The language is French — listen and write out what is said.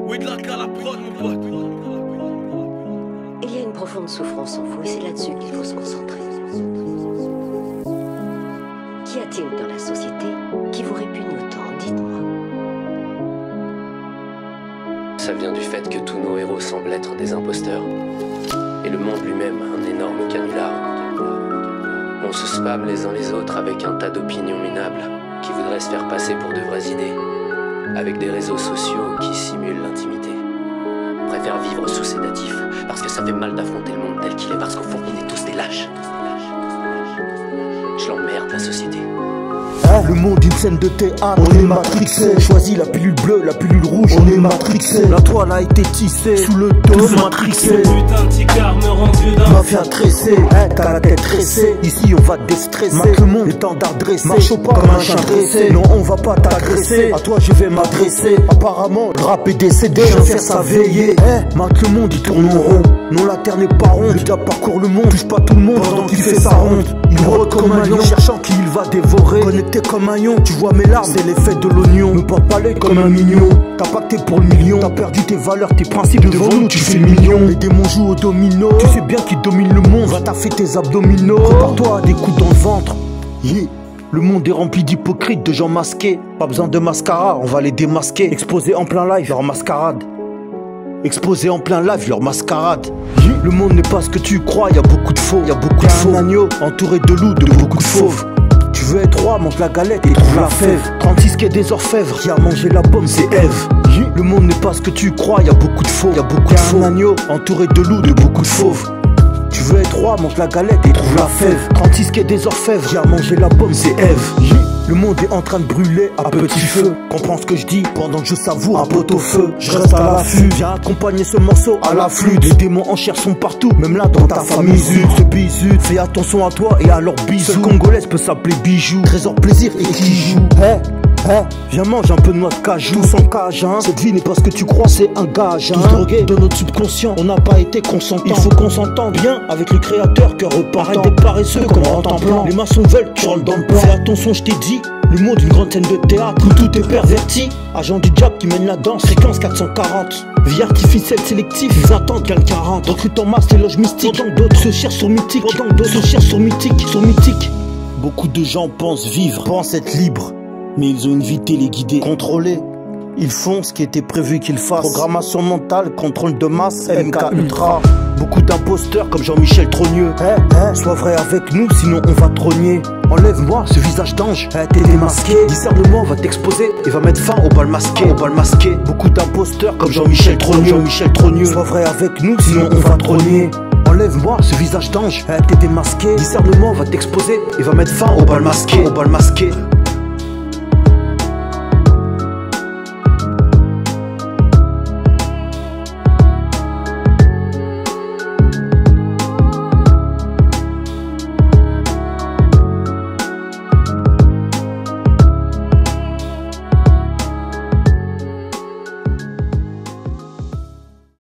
Oui, de la cale à prod, mon pote. Il y a une profonde souffrance en vous et c'est là-dessus qu'il faut se concentrer. Qu'y a-t-il dans la société qui vous répugne autant? Dites-moi. Ça vient du fait que tous nos héros semblent être des imposteurs. Et le monde lui-même un énorme canular. On se spam les uns les autres avec un tas d'opinions minables qui voudraient se faire passer pour de vraies idées. Avec des réseaux sociaux qui simulent l'intimité. On préfère vivre sous sédatif parce que ça fait mal d'affronter le monde tel qu'il est, parce qu'au fond on est tous des lâches. Je l'emmerde la société. Le monde d'une scène de théâtre, on est matrixé. Choisis la pilule bleue, la pilule rouge, on est matrixé. La toile a été tissée sous le dos, tous matrixés. Putain de ticard me rend vieux d'un. Mafia tressée, t'as la tête tressée. Ici on va te déstresser. Marque le monde, étendard dressé. Marche au pas comme un chien dressé. Non, on va pas t'agresser. À toi je vais m'adresser. Apparemment, le rap est décédé. Je vais faire ça veiller. Marque le monde, il tourne en rond. Non, la terre n'est pas ronde. Le diable parcourt le monde, touche pas tout le monde pendant qu'il fait sa ronde. Il rôde comme un lion, cherchant qui il va dévorer. Connecté comme un lion, tu vois mes larmes, c'est l'effet de l'oignon. Ne pas parler comme un mignon. T'as pacté pour le million, t'as perdu tes valeurs, tes principes. Devant nous, tu fais le million. Les démons jouent au domino. Tu sais bien qu'ils dominent le monde. Va taffer tes abdominaux. Prépare-toi à des coups dans le ventre. Le monde est rempli d'hypocrites, de gens masqués. Pas besoin de mascara, on va les démasquer. Exposés en plein live, leur mascarade. Exposés en plein live, leur mascarade. Le monde n'est pas ce que tu crois, y a beaucoup de faux. Y a beaucoup de faux. Un agneau entouré de loups, de beaucoup de fauves. Tu veux être roi, monte la galette et trouve la fève. 36 quai des orfèvres, qui a mangé la pomme, c'est Ève. Le monde n'est pas ce que tu crois, y a beaucoup de faux. Y a beaucoup de faux. Un agneau entouré de loups, de beaucoup de fauves. Tu veux être roi, monte la galette et trouve la fève. 36 quai des orfèvres, qui a mangé la pomme, c'est Ève. Le monde est en train de brûler à petit feu. Comprends ce que je dis pendant que je savoure un pot au feu. Je reste à l'affût, viens accompagner ce morceau à la flûte. Les démons en chair sont partout, même là dans ta famille. Ce bisu, fais attention à toi et à leurs bisous. Seule congolaise peut s'appeler Bijou. Trésor plaisir et qui joue. Viens mange un peu de noix de cajou. Tous en cage, hein. Cette vie n'est pas ce que tu crois, c'est un gage, hein. Tous drogués de notre subconscient, on n'a pas été consentant. Il faut qu'on s'entende bien avec le créateur, cœur repartant. Arrête d'être paresseux comme en temps plan. Les maçons veulent que tu rentres dans le plan. Fais attention, je t'ai dit. Le mot d'une grande scène de théâtre où tout est perverti. Agent du diable qui mène la danse, fréquence 440. Vie artificielle sélective, ils attendent qu'un 40. Recrute en masse les loges mystiques. Pendant que d'autres se cherchent sur mythique. Pendant que d'autres se cherchent sur mythique. Sur mythique. Beaucoup de gens pensent vivre, pensent être libres. Mais ils ont une vie téléguidée, contrôlée. Ils font ce qui était prévu qu'ils fassent. Programmation mentale, contrôle de masse, MK Ultra. Beaucoup d'imposteurs comme Jean-Michel Trogneux. Sois vrai avec nous, sinon on va trogner. Enlève-moi ce visage d'ange, t'es démasqué. Discernement va t'exposer et va mettre fin au bal masqué. Beaucoup d'imposteurs comme Jean-Michel Trogneux. Sois vrai avec nous, sinon on va trogner. Enlève-moi ce visage d'ange, t'es démasqué. Discernement va t'exposer et va mettre fin au bal masqué.